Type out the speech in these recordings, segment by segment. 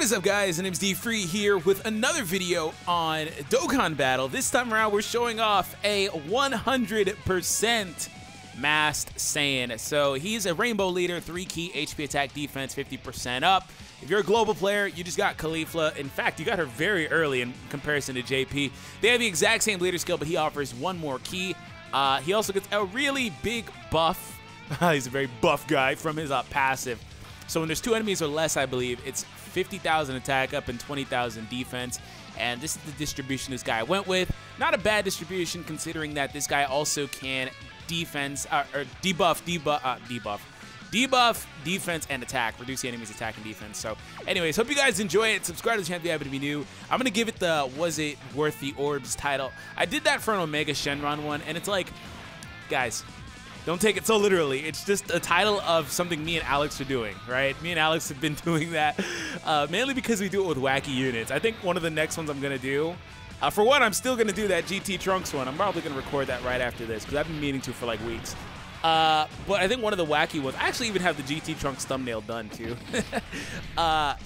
What is up, guys? My name's D-Free here with another video on Dokkan Battle. This time around, we're showing off a 100% masked Saiyan. So he's a rainbow leader, 3-key HP attack defense, 50% up. If you're a global player, you just got Caulifla. In fact, you got her very early in comparison to JP. They have the exact same leader skill, but he offers one more key. He also gets a really big buff. He's a very buff guy from his passive. So when there's 2 enemies or less, I believe, it's 50,000 attack up and 20,000 defense. And this is the distribution this guy went with. Not a bad distribution considering that this guy also can debuff defense and attack, reduce the enemy's attack and defense. So anyways, hope you guys enjoy it. Subscribe to the channel if you happen to be new. I'm gonna give it the was it worth the orbs title. I did that for an Omega Shenron one, and it's like, guys, don't take it so literally. It's just a title of something me and Alex are doing, right? Me and Alex have been doing that mainly because we do it with wacky units. I think one of the next ones I'm gonna do, for one, I'm still gonna do that GT Trunks one. I'm probably gonna record that right after this because I've been meaning to for like weeks. But I think one of the wacky ones, I actually even have the GT Trunks thumbnail done too. I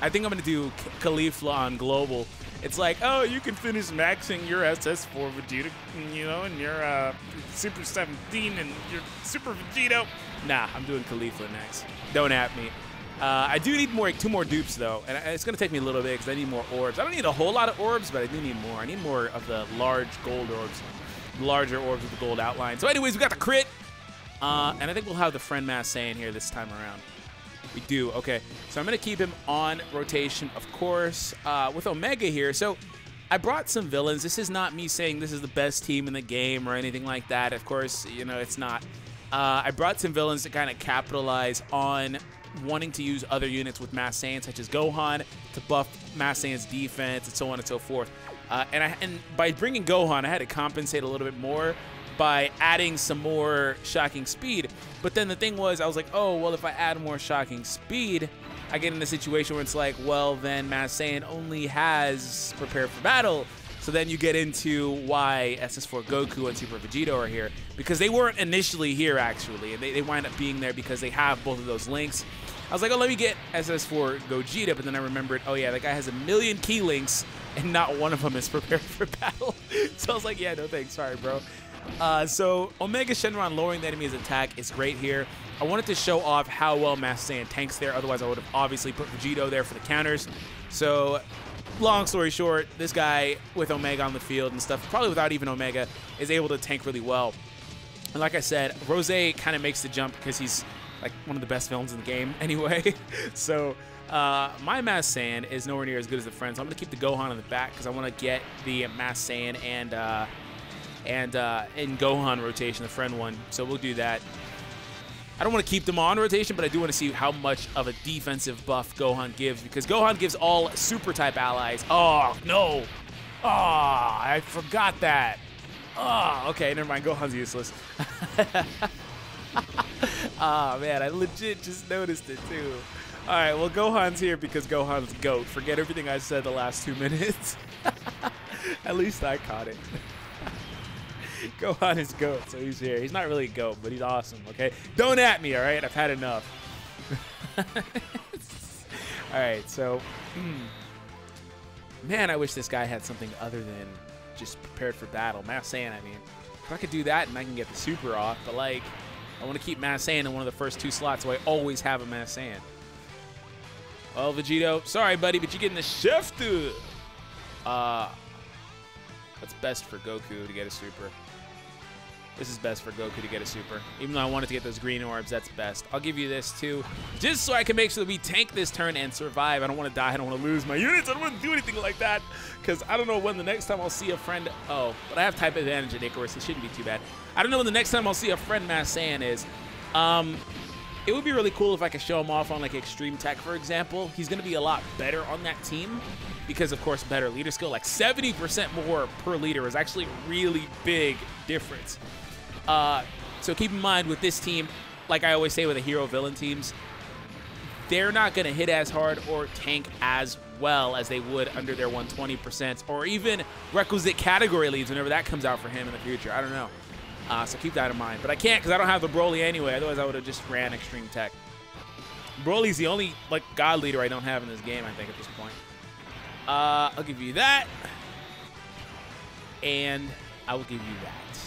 think I'm gonna do Caulifla on global. It's like, oh, you can finish maxing your SS4 Vegeta, you know, and your Super 17 and your Super Vegeta. Nah, I'm doing Caulifla next. Don't at me. I do need two more dupes though, and it's gonna take me a little bit because I need more orbs. I don't need a whole lot of orbs, but I do need more. I need more of the large gold orbs, larger orbs with the gold outline. So anyways, we got the crit. And I think we'll have the friend mass Saiyan here this time around. We do, okay. So I'm gonna keep him on rotation, of course, with Omega here. So I brought some villains. This is not me saying this is the best team in the game or anything like that. Of course, you know, it's not. I brought some villains to kind of capitalize on wanting to use other units with mass Saiyan, such as Gohan, to buff mass Saiyan's defense and so on and so forth. And by bringing Gohan, I had to compensate a little bit more by adding some more shocking speed. But then the thing was, I was like, oh, well, if I add more shocking speed, I get in a situation where it's like, well, then Mass Saiyan only has Prepare for Battle. So then you get into why SS4 Goku and Super Vegeta are here, because they weren't initially here, actually. They wind up being there because they have both of those links. I was like, oh, let me get SS4 Gogeta, but then I remembered, oh yeah, that guy has 1,000,000 key links, and not one of them is Prepared for Battle. So I was like, yeah, no thanks, sorry, bro. So Omega Shenron lowering the enemy's attack is great here. I wanted to show off how well Mass Saiyan tanks there. Otherwise, I would have obviously put Vegito there for the counters. So long story short, this guy with Omega on the field and stuff, probably without even Omega, is able to tank really well. And like I said, Rose kind of makes the jump because he's like one of the best villains in the game anyway. So my Mass Saiyan is nowhere near as good as the friend. So I'm going to keep the Gohan in the back because I want to get the Mass Saiyan and in Gohan rotation, the friend one. So we'll do that. I don't want to keep them on rotation, but I do want to see how much of a defensive buff Gohan gives, because Gohan gives all super type allies. Oh, no. Oh, I forgot that. Oh, okay, never mind. Gohan's useless. Oh, man, I legit just noticed it, too. All right, well, Gohan's here because Gohan's GOAT. Forget everything I said the last 2 minutes. At least I caught it. Gohan is GOAT, so he's here. He's not really GOAT, but he's awesome, okay? Don't at me, all right? I've had enough. All right, so, man, I wish this guy had something other than just Prepared for Battle. Mass Saiyan, I mean. If I could do that and I can get the super off, but, like, I want to keep Mass Saiyan in one of the first 2 slots, so I always have a Mass Saiyan. Well, Vegito, sorry, buddy, but you're getting the shift. That's best for Goku to get a super. This is best for Goku to get a super. Even though I wanted to get those green orbs, that's best. I'll give you this too, just so I can make sure that we tank this turn and survive. I don't want to die. I don't want to lose my units. I don't want to do anything like that, because I don't know when the next time I'll see a friend. Oh, but I have type advantage at Icarus. It shouldn't be too bad. I don't know when the next time I'll see a friend Mass Saiyan is. It would be really cool if I could show him off on like Extreme Tech, for example. He's going to be a lot better on that team because, of course, better leader skill. Like 70% more per leader is actually a really big difference. So keep in mind with this team, like I always say with the hero-villain teams, they're not going to hit as hard or tank as well as they would under their 120% or even requisite category leads whenever that comes out for him in the future. I don't know. So keep that in mind. But I can't because I don't have the Broly anyway. Otherwise, I would have just ran Extreme Tech. Broly's the only like god leader I don't have in this game, I think, at this point. I'll give you that. And I will give you that.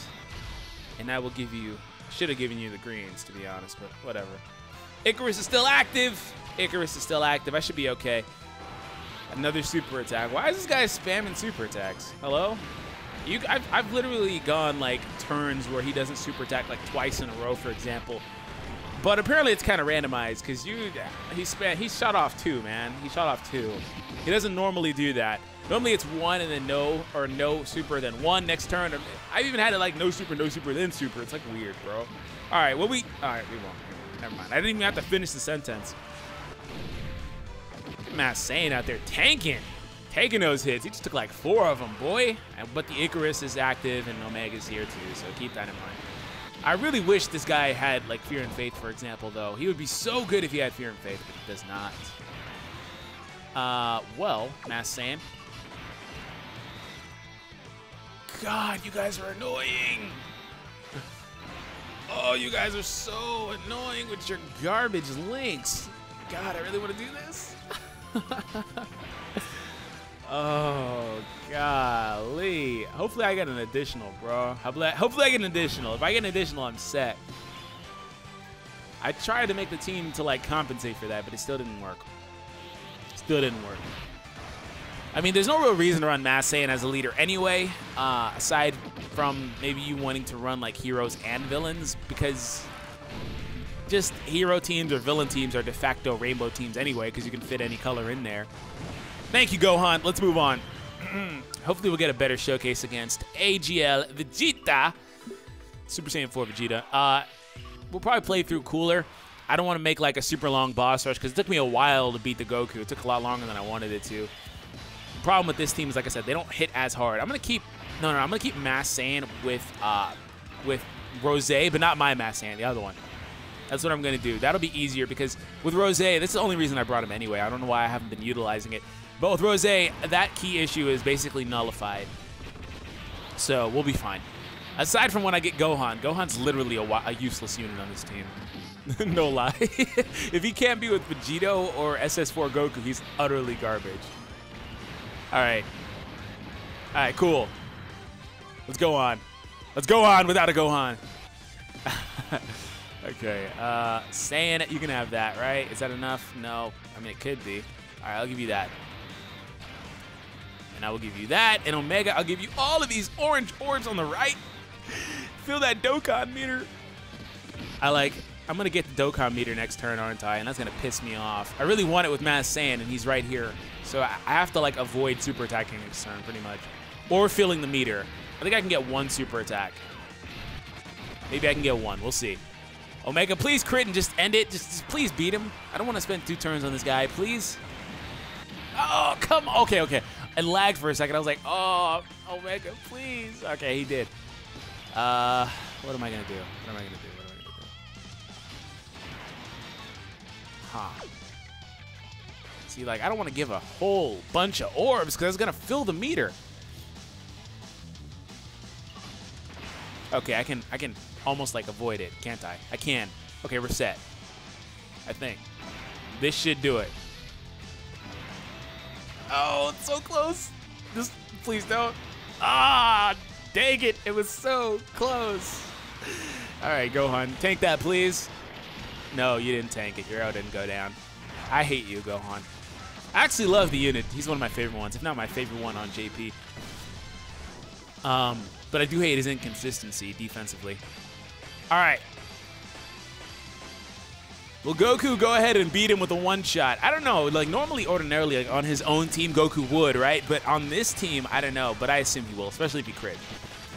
And I will give you... Should have given you the greens, to be honest, but whatever. Icarus is still active. Icarus is still active. I should be okay. Another super attack. Why is this guy spamming super attacks? Hello? I've literally gone, like, turns where he doesn't super attack, like, twice in a row, for example. But apparently it's kind of randomized because he shot off 2, man. He shot off 2. He doesn't normally do that. Normally it's 1 and then no, or no super, then 1 next turn. I've even had it like no super, then super. It's like weird, bro. All right, well, we won't. Never mind. I didn't even have to finish the sentence. Mass Saiyan out there taking those hits. He just took like 4 of them, boy. But the Icarus is active and Omega's here too, so keep that in mind. I really wish this guy had like Fear and Faith, for example, though. He would be so good if he had Fear and Faith, but he does not. Well, Mass Saiyan. God, you guys are annoying. Oh, you guys are so annoying with your garbage links. God, I really want to do this. Oh, golly. Hopefully I get an additional, bro. Hopefully I get an additional. If I get an additional, I'm set. I tried to make the team to, like, compensate for that, but it still didn't work. Still didn't work. I mean, there's no real reason to run Mass Saiyan as a leader anyway, aside from maybe you wanting to run, like, heroes and villains, because just hero teams or villain teams are de facto rainbow teams anyway, because you can fit any color in there. Thank you, Gohan. Let's move on. Hopefully we'll get a better showcase against AGL Vegeta. Super Saiyan 4 Vegeta. We'll probably play through cooler. I don't want to make like a super long boss rush because it took me a while to beat the Goku. It took a lot longer than I wanted it to. The problem with this team is, like I said, they don't hit as hard. I'm gonna keep I'm gonna keep Mass Saiyan with Rose, but not my Mass Saiyan, the other one. That's what I'm gonna do. That'll be easier because with Rose, this is the only reason I brought him anyway. I don't know why I haven't been utilizing it. But with Rose, that key issue is basically nullified. So we'll be fine. Aside from when I get Gohan, Gohan's literally a useless unit on this team. No lie. If he can't be with Vegito or SS4 Goku, he's utterly garbage. All right. All right, cool. Let's go on. Let's go on without a Gohan. Okay. Saiyan, you can have that, right? Is that enough? No. I mean, it could be. All right, I'll give you that. And I will give you that. And Omega, I'll give you all of these orange orbs on the right. Feel that Dokkan meter. I'm going to get the Dokkan meter next turn, aren't I? And that's going to piss me off. I really want it with Mass Saiyan, and he's right here. So I have to, like, avoid super attacking next turn, pretty much. Or filling the meter. I think I can get 1 super attack. Maybe I can get 1. We'll see. Omega, please crit and just end it. Just please beat him. I don't want to spend 2 turns on this guy, please. Oh, come on. Okay, okay. I lagged for a second. I was like, oh, Omega, please. Okay, he did. What am I going to do? What am I going to do? What am I going to do? Huh. See, like, I don't want to give a whole bunch of orbs because it's going to fill the meter. Okay, I can almost, like, avoid it, can't I? I can. Okay, reset. I think. This should do it. Oh, it's so close. Just please don't. Ah, dang it. It was so close. All right, Gohan. Tank that, please. No, you didn't tank it. Your arrow didn't go down. I hate you, Gohan. I actually love the unit. He's one of my favorite ones, if not my favorite one on JP. But I do hate his inconsistency defensively. All right. Will Goku go ahead and beat him with a one-shot? I don't know. Like, normally, ordinarily, like, on his own team, Goku would, right? But on this team, I don't know. But I assume he will, especially if he crit.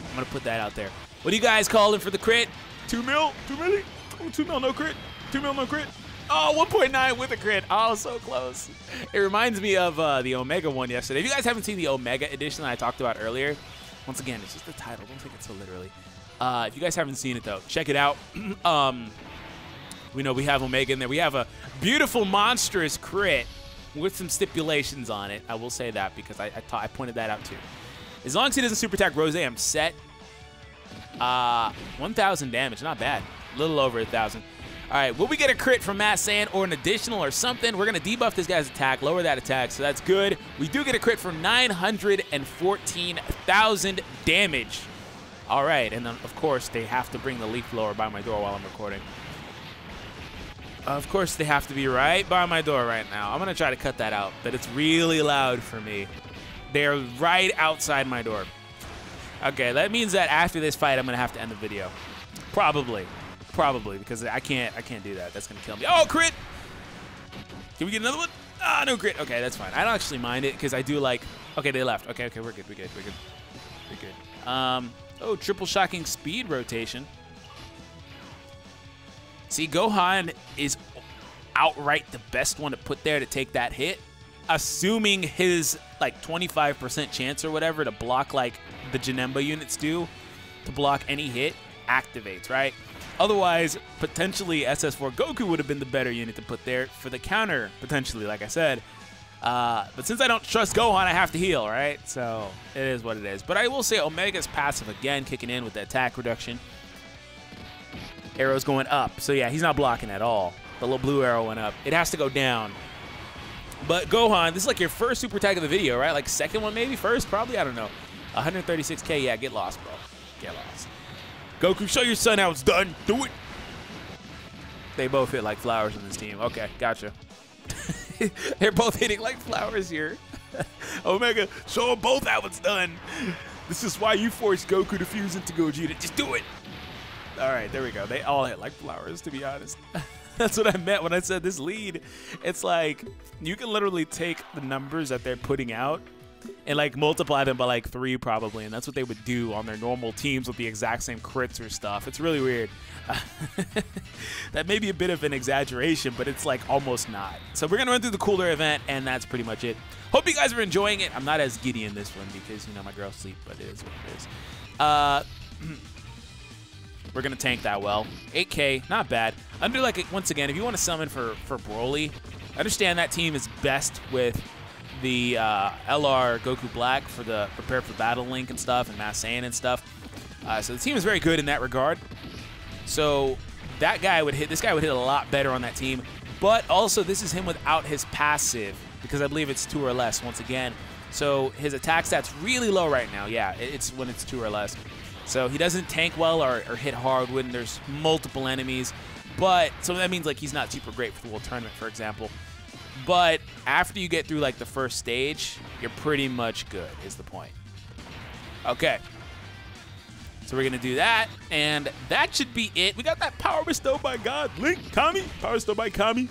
I'm going to put that out there. What do you guys call him for the crit? 2 mil? 2 milli? Oh, 2 mil, no crit. 2 mil, no crit. Oh, 1.9 with a crit. Oh, so close. It reminds me of the Omega one yesterday. If you guys haven't seen the Omega edition that I talked about earlier, once again, it's just the title. Don't take it so literally. If you guys haven't seen it, though, check it out. We know we have Omega in there. We have a beautiful, monstrous crit with some stipulations on it. I will say that because I pointed that out, too. As long as he doesn't super attack Rose, I'm set. 1,000 damage. Not bad. A little over 1,000. All right, will we get a crit from Mass Saiyan or an additional or something? We're going to debuff this guy's attack, lower that attack, so that's good. We do get a crit for 914,000 damage. All right, and then, of course, they have to bring the leaf blower by my door while I'm recording. Of course, they have to be right by my door right now. I'm going to try to cut that out, but it's really loud for me. They're right outside my door. Okay, that means that after this fight, I'm going to have to end the video. Probably, because I can't do that. That's going to kill me. Oh, crit! Can we get another one? Ah, no crit. Okay, that's fine. I don't actually mind it because I do like... Okay, they left. Okay, we're good. Oh, triple shocking speed rotation. See, Gohan is outright the best one to put there to take that hit, assuming his like 25% chance or whatever to block like the Janemba units do, to block any hit, activates, right? Otherwise, potentially SS4 Goku would have been the better unit to put there for the counter, potentially, like I said. But since I don't trust Gohan, I have to heal, right? So it is what it is. But I will say Omega's passive again, kicking in with the attack reduction. Arrow's going up. So yeah, he's not blocking at all. The little blue arrow went up. It has to go down. But Gohan, this is like your first super tag of the video, right? Like second one maybe? First? Probably? I don't know. 136K. Yeah, get lost, bro. Get lost. Goku, show your son how it's done. Do it. They both hit like flowers in this team. Okay, gotcha. They're both hitting like flowers here. Omega, show them both how it's done. This is why you forced Goku to fuse into Gogeta. Just do it. All right, there we go. They all hit like flowers, to be honest. That's what I meant when I said this lead. It's like you can literally take the numbers that they're putting out and like multiply them by like 3 probably, and that's what they would do on their normal teams with the exact same crits or stuff. It's really weird. That may be a bit of an exaggeration, but it's like almost not. So we're gonna run through the cooler event, and that's pretty much it. Hope you guys are enjoying it. I'm not as giddy in this one because, you know, my girls sleep, but it is what it is. We're gonna tank that well. 8K, not bad. Under like, once again, if you want to summon for Broly, understand that team is best with the LR Goku Black for the prepare for battle link and stuff, and Mass Saiyan and stuff. So the team is very good in that regard. So that guy would hit, this guy would hit a lot better on that team. But also this is him without his passive, because I believe it's 2 or less once again. So his attack stat's really low right now. Yeah, it's when it's 2 or less. So he doesn't tank well or hit hard when there's multiple enemies. But, so that means like he's not super great for the World Tournament, for example. But after you get through like the first stage, you're pretty much good, is the point. Okay. So we're going to do that, and that should be it. We got that power bestowed by God. Link, Kami, power bestowed by Kami.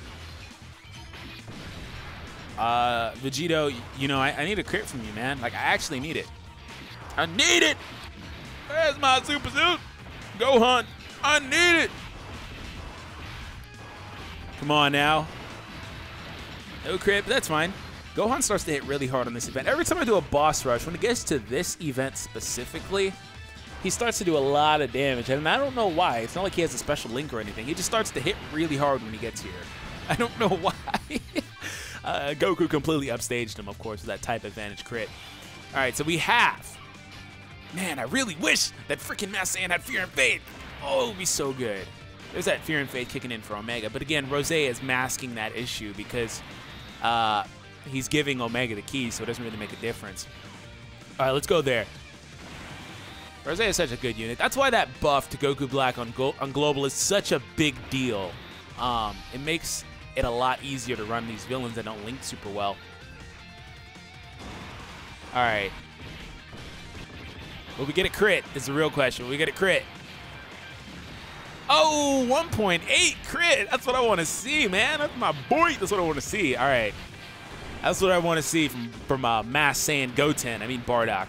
Vegito, you know, I need a crit from you, man. Like, I actually need it. I need it. Where's my super suit? Gohan, I need it. Come on now. No crit, but that's fine. Gohan starts to hit really hard on this event. Every time I do a boss rush, when it gets to this event specifically, he starts to do a lot of damage, and I don't know why. It's not like he has a special link or anything. He just starts to hit really hard when he gets here. I don't know why. Goku completely upstaged him, of course, with that type advantage crit. All right, so we have... Man, I really wish that freaking Mass Saiyan had Fear and Faith. Oh, it would be so good. There's that Fear and Faith kicking in for Omega. But again, Rose is masking that issue because he's giving Omega the key, so it doesn't really make a difference. All right, let's go there. Rose is such a good unit. That's why that buff to Goku Black on Global is such a big deal. It makes it a lot easier to run these villains that don't link super well. All right. Will we get a crit? Is the real question. Will we get a crit? Oh, 1.8 crit. That's what I want to see, man. That's my boy. That's what I want to see. All right. That's what I want to see from Mass Saiyan Goten. I mean Bardock.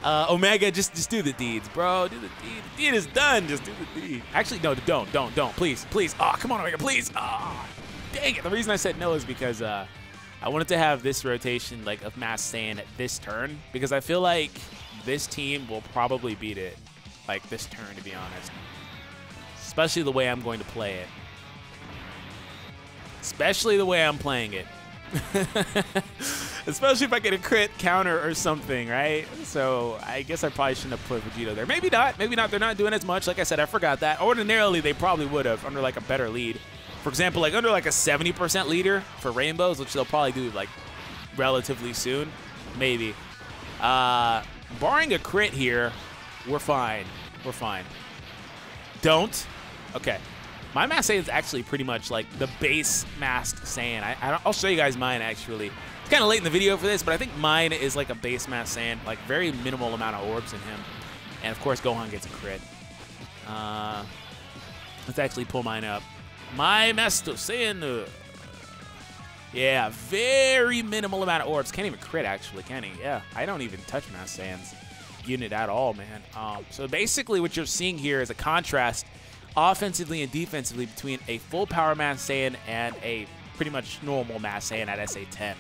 Omega, just do the deeds, bro. Do the deed. The deed is done. Just do the deed. Actually, no, don't. Please. Oh, come on, Omega, please. Oh, dang it. The reason I said no is because I wanted to have this rotation like of Mass Saiyan at this turn, because I feel like this team will probably beat it like this turn, to be honest. Especially the way I'm going to play it. Especially the way I'm playing it. Especially if I get a crit counter or something, right? So I guess I probably shouldn't have put Vegito there. Maybe not. Maybe not. They're not doing as much. Like I said, I forgot that. Ordinarily, they probably would have under like a better lead. For example, like under like a 70% leader for Rainbows, which they'll probably do like relatively soon. Maybe. Barring a crit here, we're fine. We're fine. Don't. Okay. My Masked Saiyan is actually pretty much like the base Masked Saiyan. I'll show you guys mine, actually. It's kind of late in the video for this, but I think mine is like a base Masked Saiyan, like very minimal amount of orbs in him. And, of course, Gohan gets a crit. Let's actually pull mine up. My Masked Saiyan. Yeah, very minimal amount of orbs. Can't even crit, actually, can he? Yeah, I don't even touch Masked Saiyan's unit at all, man. So basically what you're seeing here is a contrast offensively and defensively between a full power Masked Saiyan and a pretty much normal Masked Saiyan at SA 10.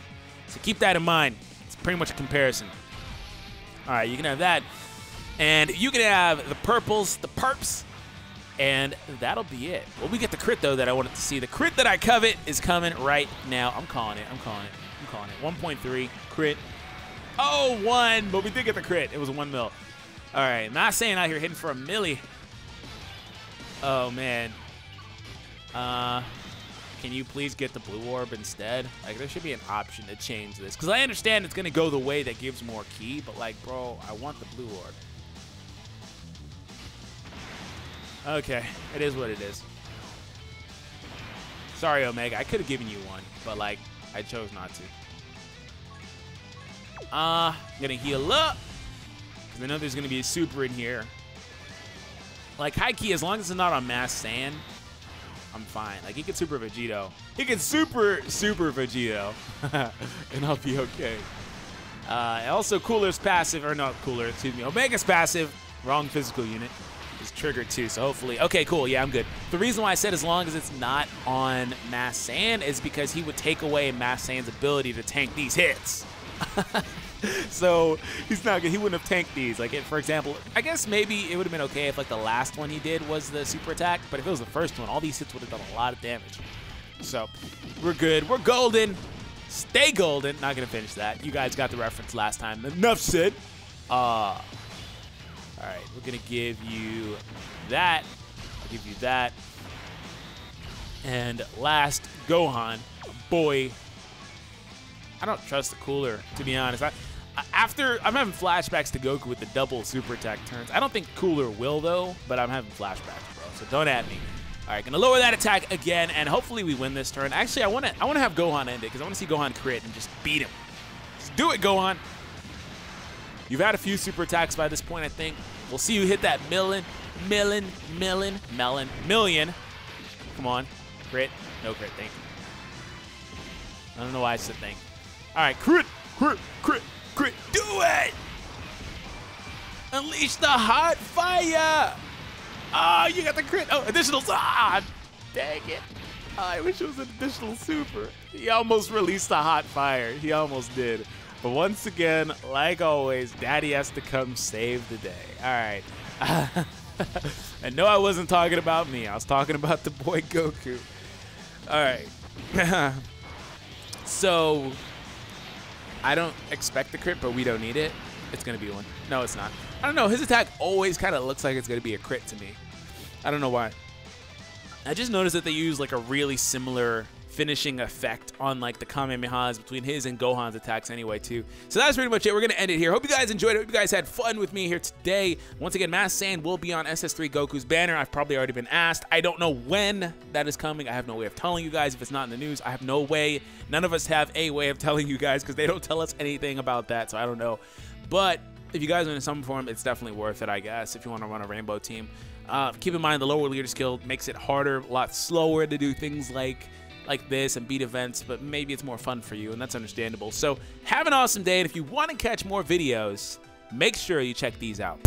So keep that in mind. It's pretty much a comparison. All right, you can have that. And you can have the purples, the perps, and that'll be it. Well, we get the crit, though, that I wanted to see. The crit that I covet is coming right now. I'm calling it. I'm calling it. I'm calling it. 1.3 crit. Oh, 1, but we did get the crit. It was 1 mil. All right, Masked Saiyan out here hitting for a milli. Oh, man. Can you please get the blue orb instead? Like, there should be an option to change this. Because I understand it's going to go the way that gives more ki, but, like, bro, I want the blue orb. Okay, it is what it is. Sorry, Omega. I could have given you one, but, like, I chose not to. Gonna heal up. Because I know there's going to be a super in here. Like, high key, as long as it's not on Masked Saiyan, I'm fine. Like, he can super Vegito. He can super Vegito. And I'll be okay. Also, Cooler's passive, or not Cooler, excuse me. Omega's passive, wrong physical unit, is triggered too, so hopefully. Okay, cool. Yeah, I'm good. The reason why I said as long as it's not on Masked Saiyan is because he would take away Masked Saiyan's ability to tank these hits. So he's not good. He wouldn't have tanked these. Like, for example, I guess maybe it would have been okay if like the last one he did was the super attack, but if it was the first one, all these hits would have done a lot of damage. So we're good. We're golden. Stay golden. Not gonna finish that. You guys got the reference last time. Enough said. All right, we're gonna give you that. I'll give you that. And last, Gohan, boy. I don't trust the Cooler, to be honest. I'm having flashbacks to Goku with the double super attack turns. I don't think Cooler will, though, but I'm having flashbacks, bro, so don't at me. All right, gonna lower that attack again, and hopefully we win this turn. Actually, I want to have Gohan end it, because I want to see Gohan crit and just beat him. Just do it, Gohan. You've had a few super attacks by this point, I think. We'll see you hit that million. Come on. Crit. No crit, thank you. I don't know why I said thank you. All right, crit. Do it! Unleash the hot fire! Oh, you got the crit. Oh, additionals. Ah, dang it. Oh, I wish it was an additional super. He almost released the hot fire. He almost did. But once again, like always, Daddy has to come save the day. All right. And no, I wasn't talking about me. I was talking about the boy Goku. All right. So, I don't expect the crit, but we don't need it. It's going to be one. No, it's not. I don't know. His attack always kind of looks like it's going to be a crit to me. I don't know why. I just noticed that they use like a really similar finishing effect on like the Kamehamehas between his and Gohan's attacks anyway too. So that's pretty much it. We're going to end it here. Hope you guys enjoyed it. Hope you guys had fun with me here today. Once again, Masked Saiyan will be on SS3 Goku's banner. I've probably already been asked. I don't know when that is coming. I have no way of telling you guys if it's not in the news. I have no way. None of us have a way of telling you guys because they don't tell us anything about that, so I don't know. But if you guys are in some form, it's definitely worth it, I guess, if you want to run a rainbow team. Keep in mind the lower leader skill makes it harder, a lot slower to do things like this and beat events, but maybe it's more fun for you, and that's understandable. So have an awesome day, and if you want to catch more videos, make sure you check these out.